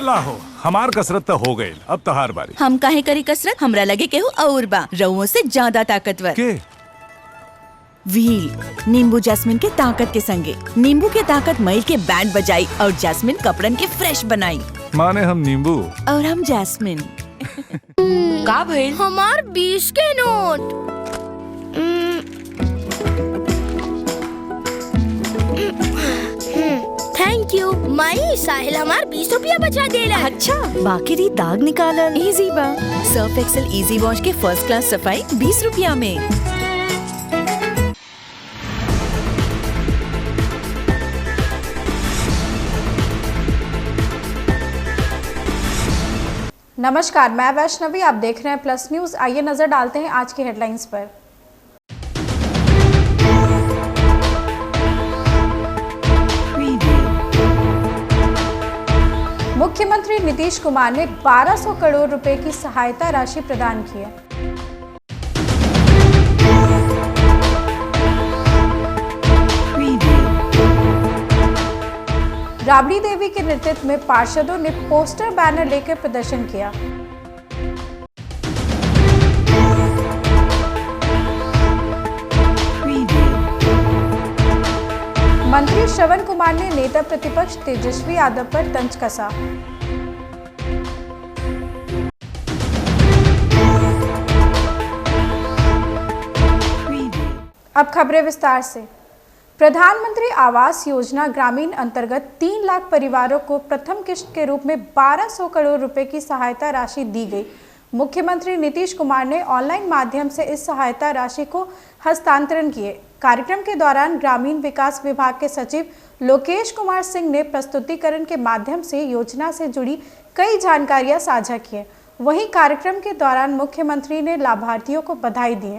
लाहो हमार कसरत तो हो गई, अब तहार बारी। हम काहे करी कसरत? हमरा लगे केहू और बा रउओं से ज्यादा ताकतवर। के? व्हील नींबू जैस्मिन के ताकत के संगे। नींबू के ताकत मईल के बैंड बजाई और जैस्मिन कपड़न के फ्रेश बनाई। माने हम नींबू और हम जैस्मिन। का भइल? हमार 20 के नोट। थैंक यू माई, साहिल हमार 20 रुपया बचा देला। अच्छा, बाकी री दाग निकालल इजी बा। सर्फ एक्सेल इजी वॉश के फर्स्ट क्लास सफाई 20 रुपया में। नमस्कार, मैं वैष्णवी, आप देख रहे हैं प्लस न्यूज। आइए नजर डालते हैं आज की हेडलाइंस पर। मुख्यमंत्री नीतीश कुमार ने 1200 करोड़ रुपए की सहायता राशि प्रदान की है। राबड़ी देवी के नेतृत्व में पार्षदों ने पोस्टर बैनर लेकर प्रदर्शन किया। मंत्री श्रवण कुमार ने नेता प्रतिपक्ष तेजस्वी यादव पर तंज कसा। अब खबरें विस्तार से। प्रधानमंत्री आवास योजना ग्रामीण अंतर्गत 3 लाख परिवारों को प्रथम किश्त के रूप में 1200 करोड़ रुपए की सहायता राशि दी गई। मुख्यमंत्री नीतीश कुमार ने ऑनलाइन माध्यम से इस सहायता राशि को हस्तांतरण किए। कार्यक्रम के दौरान ग्रामीण विकास विभाग के सचिव लोकेश कुमार सिंह ने प्रस्तुतिकरण के माध्यम से योजना से जुड़ी कई जानकारियां साझा की। वहीं कार्यक्रम के दौरान मुख्यमंत्री ने लाभार्थियों को बधाई दी।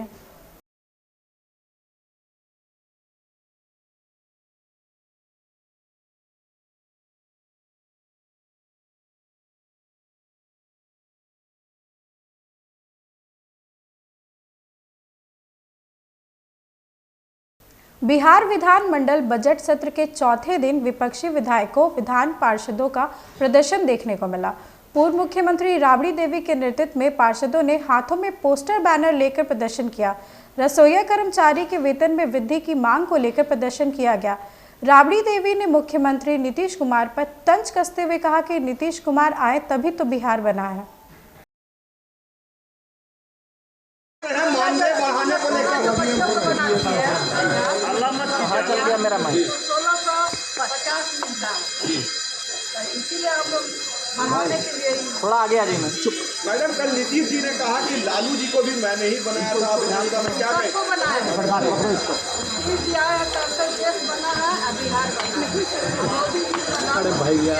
बिहार विधानमंडल बजट सत्र के चौथे दिन विपक्षी विधायकों, विधान पार्षदों का प्रदर्शन देखने को मिला। पूर्व मुख्यमंत्री राबड़ी देवी के नेतृत्व में पार्षदों ने हाथों में पोस्टर बैनर लेकर प्रदर्शन किया। रसोईया कर्मचारी के वेतन में वृद्धि की मांग को लेकर प्रदर्शन किया गया। राबड़ी देवी ने मुख्यमंत्री नीतीश कुमार पर तंज कसते हुए कहा कि नीतीश कुमार आए तभी तो बिहार बना है। मेरा मन 1650 मिलता इसीलिए हम लोग बनाने के लिए थोड़ा आगे आ जाइए। चुप मैडम, कल नीतीश जी ने कहा कि लालू जी को भी मैंने ही बनाया था विधानसभा में, क्या कहें? बनाया तब तक देश बना है, बिहार बना। अरे भैया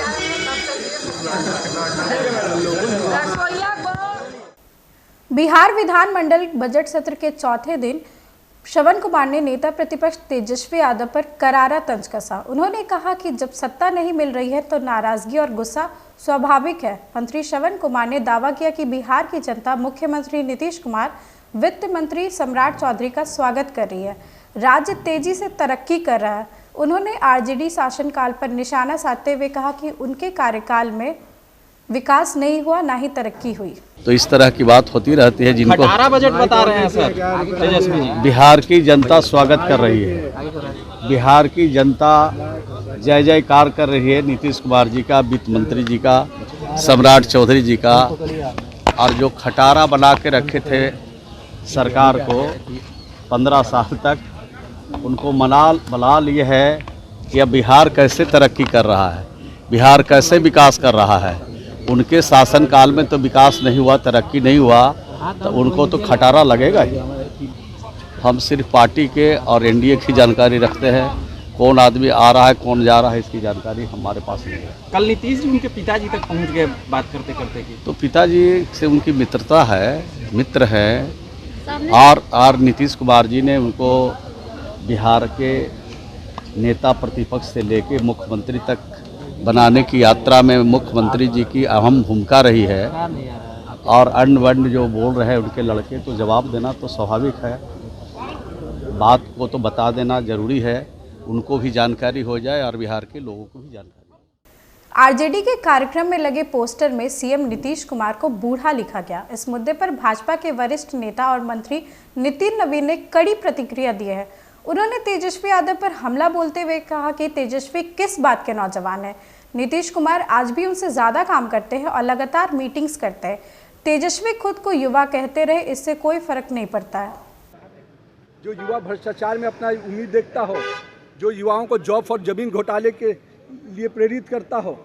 बिहार विधानमंडल बजट सत्र के चौथे दिन श्रवण कुमार ने नेता प्रतिपक्ष तेजस्वी यादव पर करारा तंज कसा। उन्होंने कहा कि जब सत्ता नहीं मिल रही है तो नाराजगी और गुस्सा स्वाभाविक है। मंत्री श्रवण कुमार ने दावा किया कि बिहार की जनता मुख्यमंत्री नीतीश कुमार, वित्त मंत्री सम्राट चौधरी का स्वागत कर रही है। राज्य तेजी से तरक्की कर रहा है। उन्होंने आरजेडी शासनकाल पर निशाना साधते हुए कहा कि उनके कार्यकाल में विकास नहीं हुआ, ना ही तरक्की हुई। तो इस तरह की बात होती रहती है, जिनको बजट बता रहे हैं सर तेजस्वी जी। बिहार की जनता स्वागत कर रही है। बिहार की जनता जय जयकार कर रही है नीतीश कुमार जी का, वित्त मंत्री जी का, सम्राट चौधरी जी का। और जो खटारा बना के रखे थे सरकार को 15 साल तक, उनको मना लिए है कि अब बिहार कैसे तरक्की कर रहा है, बिहार कैसे विकास कर रहा है। उनके शासनकाल में तो विकास नहीं हुआ, तरक्की नहीं हुआ, तो उनको तो खटारा लगेगा ही। हम सिर्फ पार्टी के और एनडीए की जानकारी रखते हैं। कौन आदमी आ रहा है, कौन जा रहा है, इसकी जानकारी हमारे पास नहीं है। कल नीतीश जी उनके पिताजी तक पहुंच गए बात करते करते की। तो पिताजी से उनकी मित्रता है, मित्र हैं। और नीतीश कुमार जी ने उनको बिहार के नेता प्रतिपक्ष से लेके मुख्यमंत्री तक बनाने की यात्रा में मुख्यमंत्री जी की अहम भूमिका रही है। और अन्न वर्ण जो बोल रहे हैं उनके लड़के, तो जवाब देना तो स्वाभाविक है। बात को तो बता देना ज़रूरी है, उनको भी जानकारी हो जाए और बिहार के लोगों को भी जानकारी। आरजेडी के कार्यक्रम में लगे पोस्टर में सीएम नीतीश कुमार को बूढ़ा लिखा गया। इस मुद्दे पर भाजपा के वरिष्ठ नेता और मंत्री नितिन नवीन ने कड़ी प्रतिक्रिया दी है। उन्होंने तेजस्वी यादव पर हमला बोलते हुए कहा कि तेजस्वी किस बात के नौजवान हैं। नीतीश कुमार आज भी उनसे ज्यादा काम करते हैं और लगातार मीटिंग्स करते हैं। तेजस्वी खुद को युवा कहते रहे, इससे कोई फर्क नहीं पड़ता है। जो युवा भ्रष्टाचार में अपना उम्मीद देखता हो, जो युवाओं को जॉब और जमीन घोटाले के लिए प्रेरित करता हो,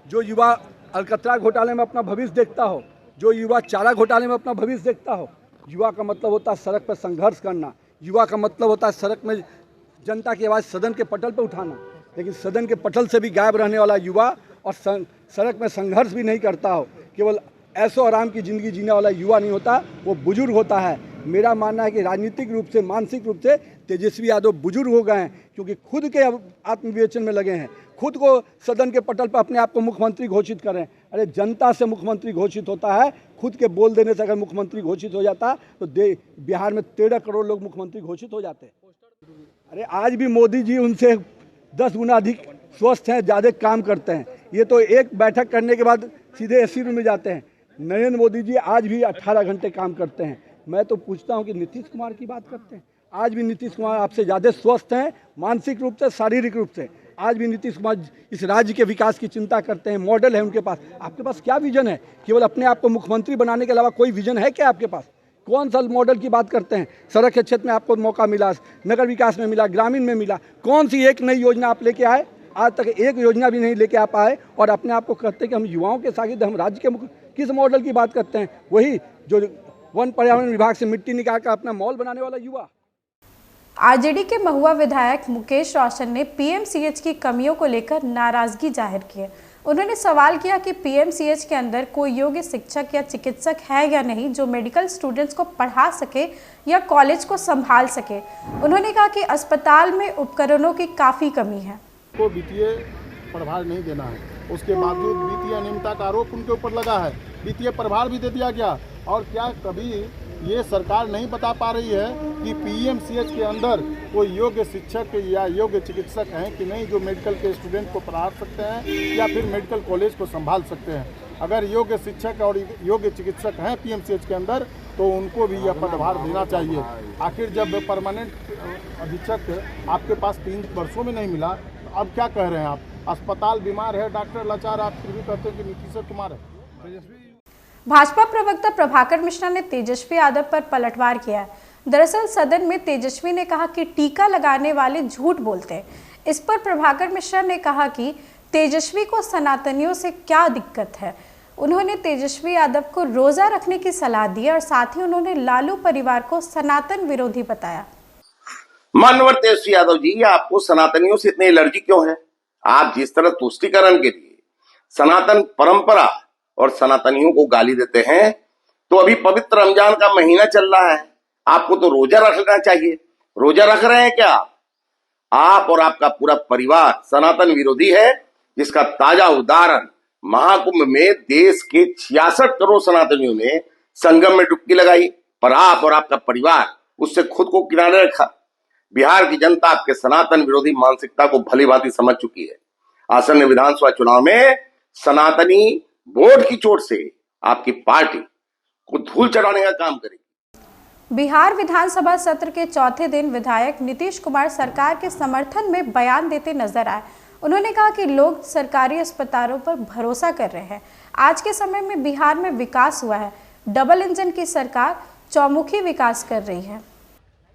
जो युवा अलकतरा घोटाले में अपना भविष्य देखता हो, जो युवा चारा घोटाले में अपना भविष्य देखता हो। युवा का मतलब होता है सड़क पर संघर्ष करना, युवा का मतलब होता है सड़क में जनता की आवाज़ सदन के पटल पर उठाना। लेकिन सदन के पटल से भी गायब रहने वाला युवा और सड़क में संघर्ष भी नहीं करता हो, केवल ऐशो आराम की ज़िंदगी जीने वाला युवा नहीं होता, वो बुजुर्ग होता है। मेरा मानना है कि राजनीतिक रूप से, मानसिक रूप से तेजस्वी यादव बुजुर्ग हो गए हैं, क्योंकि खुद के आत्मविवेचन में लगे हैं, खुद को सदन के पटल पर अपने आप को मुख्यमंत्री घोषित कर रहे हैं। अरे जनता से मुख्यमंत्री घोषित होता है, खुद के बोल देने से अगर मुख्यमंत्री घोषित हो जाता तो बिहार में 13 करोड़ लोग मुख्यमंत्री घोषित हो जाते। अरे आज भी मोदी जी उनसे 10 गुना अधिक स्वस्थ हैं, ज़्यादा काम करते हैं। ये तो एक बैठक करने के बाद सीधे एसी रूम में जाते हैं। नरेंद्र मोदी जी आज भी 18 घंटे काम करते हैं। मैं तो पूछता हूं कि नीतीश कुमार की बात करते हैं, आज भी नीतीश कुमार आपसे ज़्यादा स्वस्थ हैं, मानसिक रूप से, शारीरिक रूप से। आज भी नीतीश कुमार इस राज्य के विकास की चिंता करते हैं, मॉडल है उनके पास। आपके पास क्या विजन है? केवल अपने आप को मुख्यमंत्री बनाने के अलावा कोई विजन है क्या आपके पास? कौन सा मॉडल की बात करते हैं? सड़क के क्षेत्र में आपको मौका मिला, नगर विकास में मिला, ग्रामीण में मिला, कौन सी एक नई योजना आप लेके आए? आज तक एक योजना भी नहीं लेके आ पाए और अपने आप को कहते हैं कि हम युवाओं के साथ, हम राज्य के किस मॉडल की बात करते हैं? वही जो वन पर्यावरण विभाग से मिट्टी निकाल कर अपना मॉल बनाने वाला युवा। आरजेडी के महुआ विधायक मुकेश रोशन ने पीएमसीएच की कमियों को लेकर नाराजगी जाहिर की है। उन्होंने सवाल किया कि पीएमसीएच के अंदर कोई योग्य शिक्षक या चिकित्सक है या नहीं जो मेडिकल स्टूडेंट्स को पढ़ा सके या कॉलेज को संभाल सके। उन्होंने कहा कि अस्पताल में उपकरणों की काफ़ी कमी है। को वित्तीय प्रभार नहीं देना है, उसके बावजूद वित्तीय अनियमितता का आरोप उनके ऊपर लगा है, वित्तीय प्रभार भी दे दिया गया। और क्या कभी ये सरकार नहीं बता पा रही है कि पीएमसीएच के अंदर कोई योग्य शिक्षक या योग्य चिकित्सक हैं कि नहीं जो मेडिकल के स्टूडेंट को पढ़ा सकते हैं या फिर मेडिकल कॉलेज को संभाल सकते हैं? अगर योग्य शिक्षक और योग्य चिकित्सक हैं पीएमसीएच के अंदर तो उनको भी यह पदभार देना चाहिए। आखिर जब परमानेंट अधीक्षक आपके पास 3 वर्षों में नहीं मिला तो अब क्या कह रहे हैं आप? अस्पताल बीमार है, डॉक्टर लाचार, आप फिर भी कहते हैं कि नीतीश कुमार है। भाजपा प्रवक्ता प्रभाकर मिश्रा ने तेजस्वी यादव पर पलटवार किया है। दरअसल सदन में तेजस्वी ने कहा कि टीका लगाने वाले झूठ बोलते हैं। इस पर प्रभाकर मिश्रा ने कहा कि तेजस्वी को सनातनियों से क्या दिक्कत है। उन्होंने तेजस्वी यादव को रोजा रखने की सलाह दी और साथ ही उन्होंने लालू परिवार को सनातन विरोधी बताया। मानवर तेजस्वी यादव जी, आपको सनातनियों से इतनी एलर्जी क्यों है? आप जिस तरह तुष्टीकरण के लिए सनातन परंपरा और सनातनियों को गाली देते हैं, तो अभी पवित्र रमजान का महीना चल रहा है, आपको तो रोजा रख लेना चाहिए। रोजा रख रहे हैं क्या आप? और आपका पूरा परिवार सनातन विरोधी है, जिसका ताजा उदाहरण महाकुंभ में देश के 66 करोड़ सनातनियों ने संगम में डुबकी लगाई, पर आप और आपका परिवार उससे खुद को किनारे रखा। बिहार की जनता आपके सनातन विरोधी मानसिकता को भली भांति समझ चुकी है। आसन्न विधानसभा चुनाव में सनातनी वोट की चोट से आपकी पार्टी को धूल चढ़ाने का काम करेगी। बिहार विधानसभा सत्र के चौथे दिन विधायक नीतीश कुमार सरकार के समर्थन में बयान देते नजर आए। उन्होंने कहा कि लोग सरकारी अस्पतालों पर भरोसा कर रहे हैं। आज के समय में बिहार में विकास हुआ है, डबल इंजन की सरकार चौमुखी विकास कर रही है।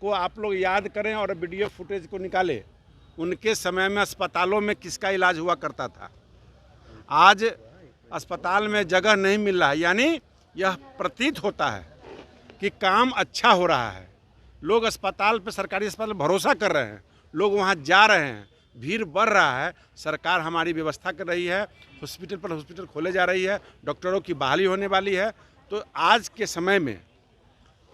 को आप लोग याद करें और वीडियो फुटेज को निकालें। उनके समय में अस्पतालों में किसका इलाज हुआ करता था? आज अस्पताल में जगह नहीं मिल रहा है, यानी यह प्रतीत होता है कि काम अच्छा हो रहा है। लोग अस्पताल पे, सरकारी अस्पताल भरोसा कर रहे हैं, लोग वहाँ जा रहे हैं, भीड़ बढ़ रहा है। सरकार हमारी व्यवस्था कर रही है, हॉस्पिटल पर हॉस्पिटल खोले जा रही है, डॉक्टरों की बहाली होने वाली है। तो आज के समय में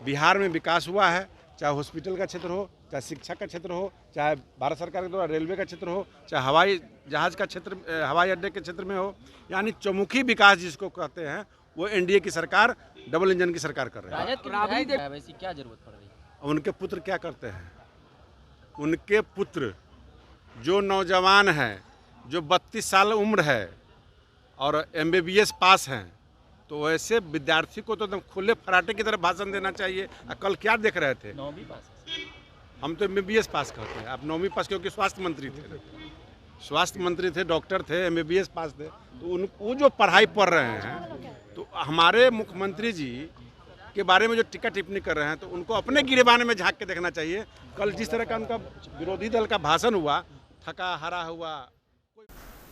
बिहार में विकास हुआ है, चाहे हॉस्पिटल का क्षेत्र हो, चाहे शिक्षा का क्षेत्र हो, चाहे भारत सरकार के द्वारा रेलवे का क्षेत्र हो, चाहे हवाई जहाज़ का क्षेत्र, हवाई अड्डे के क्षेत्र में हो। यानी चौमुखी विकास जिसको कहते हैं, वो एनडीए की सरकार, डबल इंजन की सरकार कर रही है। वैसी क्या जरूरत पड़ रही है? उनके पुत्र क्या करते हैं? उनके पुत्र जो नौजवान है, जो 32 साल उम्र है, और MBBS पास हैं, तो ऐसे विद्यार्थी को तो एकदम खुले फराटे की तरह भाषण देना चाहिए। कल क्या देख रहे थे? 9वीं पास। हम तो MBBS पास कहते हैं, आप 9वीं पास, क्योंकि स्वास्थ्य मंत्री थे, स्वास्थ्य मंत्री थे, डॉक्टर थे, MBBS पास थे, तो वो जो पढ़ाई पढ़ रहे हैं, तो हमारे मुख्यमंत्री जी के बारे में जो टीका टिप्पणी कर रहे हैं, तो उनको अपने गिरेबान में झांक के देखना चाहिए। कल जिस तरह का उनका विरोधी दल का भाषण हुआ, थका हारा हुआ।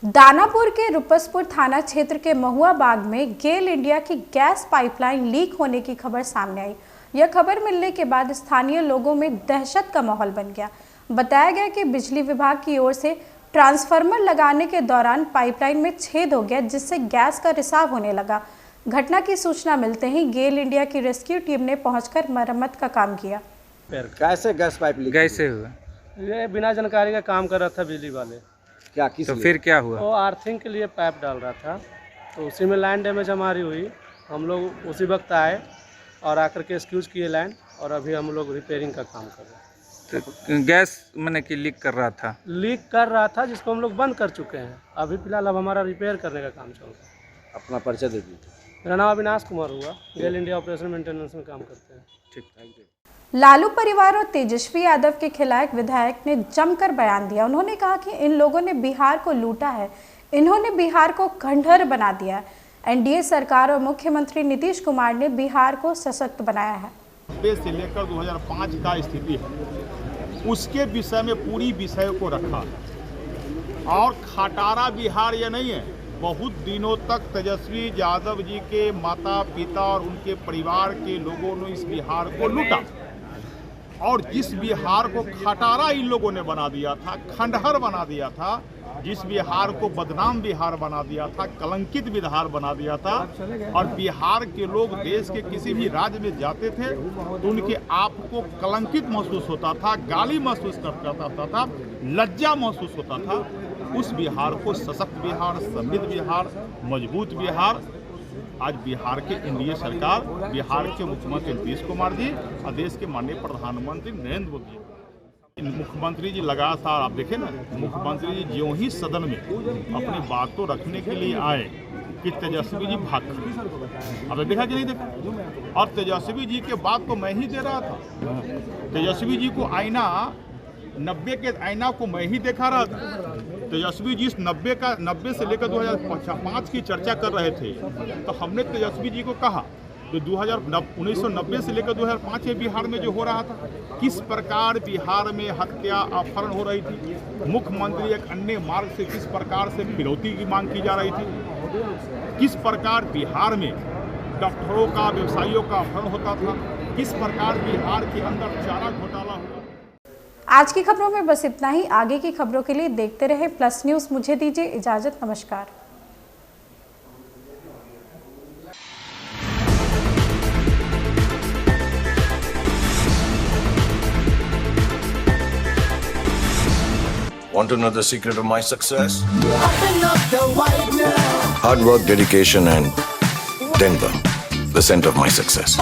दानापुर के रुपसपुर थाना क्षेत्र के महुआ बाग में गेल इंडिया की गैस पाइपलाइन लीक होने की खबर सामने आई। यह खबर मिलने के बाद स्थानीय लोगों में दहशत का माहौल बन गया। बताया गया कि बिजली विभाग की ओर से ट्रांसफार्मर लगाने के दौरान पाइपलाइन में छेद हो गया, जिससे गैस का रिसाव होने लगा। घटना की सूचना मिलते ही गेल इंडिया की रेस्क्यू टीम ने पहुंचकर मरम्मत का काम किया। कैसे गैस पाइप लीक? कैसे हुआ? ये बिना जानकारी का काम कर रहा था बिजली वाले। क्या किस तो लिए? फिर क्या हुआ? वो आर्थिंग के लिए पाइप डाल रहा था, तो उसी में लाइन डैमेज हमारी हुई। हम लोग उसी वक्त आए और आकर के एक्सक्यूज किए लाइन, और अभी हम लोग रिपेयरिंग का काम कर रहे हैं। तो गैस मैंने कि लीक कर रहा था? लीक कर रहा था, जिसको हम लोग बंद कर चुके हैं। अभी फिलहाल अब हमारा रिपेयर करने का काम चल रहा है। अपना परिचय दे दीजिए। मेरा नाम अविनाश कुमार हुआ, गेल इंडिया ऑपरेशन मेंटेनेंस में काम करते हैं। ठीक, थैंक यू। लालू परिवार और तेजस्वी यादव के खिलाफ विधायक ने जमकर बयान दिया। उन्होंने कहा कि इन लोगों ने बिहार को लूटा है, इन्होंने बिहार को खंडहर बना दिया। एनडीए सरकार और मुख्यमंत्री नीतीश कुमार ने बिहार को सशक्त बनाया है। से लेकर 2005 का स्थिति है, उसके विषय में पूरी विषय को रखा और खटारा बिहार ये नहीं है। बहुत दिनों तक तेजस्वी यादव जी के माता पिता और उनके परिवार के लोगों ने इस बिहार को लूटा, और जिस बिहार को खटारा इन लोगों ने बना दिया था, खंडहर बना दिया था, जिस बिहार को बदनाम बिहार बना दिया था, कलंकित बिहार बना दिया था, और बिहार के लोग देश के किसी भी राज्य में जाते थे तो उनके आप को कलंकित महसूस होता था, गाली महसूस करता था, लज्जा महसूस होता था। उस बिहार को सशक्त बिहार, समृद्ध बिहार, मजबूत बिहार, आज बिहार के एनडीए सरकार, बिहार के मुख्यमंत्री नीतीश कुमार जी और देश के माननीय प्रधानमंत्री नरेंद्र मोदी, मुख्यमंत्री जी लगातार, आप देखें ना, मुख्यमंत्री जी ज्यों ही सदन में अपनी बात को रखने के लिए आए कि तेजस्वी जी भाग गए। अब देखा कि नहीं देखा, और तेजस्वी जी के बात तो मैं ही दे रहा था। तेजस्वी जी को आईना 90 के आईना को मैं ही देखा रहा था। तेजस्वी जी 90 से लेकर 2005 की चर्चा कर रहे थे, तो हमने तेजस्वी जी को कहा जो 1990 से लेकर 2005 में बिहार में जो हो रहा था, किस प्रकार बिहार में हत्या अपहरण हो रही थी, मुख्यमंत्री एक अन्य मार्ग से किस प्रकार से फिरौती की मांग की जा रही थी, किस प्रकार बिहार में डॉक्टरों का, व्यवसायियों का अपहरण होता था, किस प्रकार बिहार के अंदर चारा घोटाला हुआ। आज की खबरों में बस इतना ही। आगे की खबरों के लिए देखते रहे प्लस न्यूज। मुझे दीजिए इजाजत, नमस्कार। Want to know the secret of my success? Hard work, dedication, and Denver, the center of my success.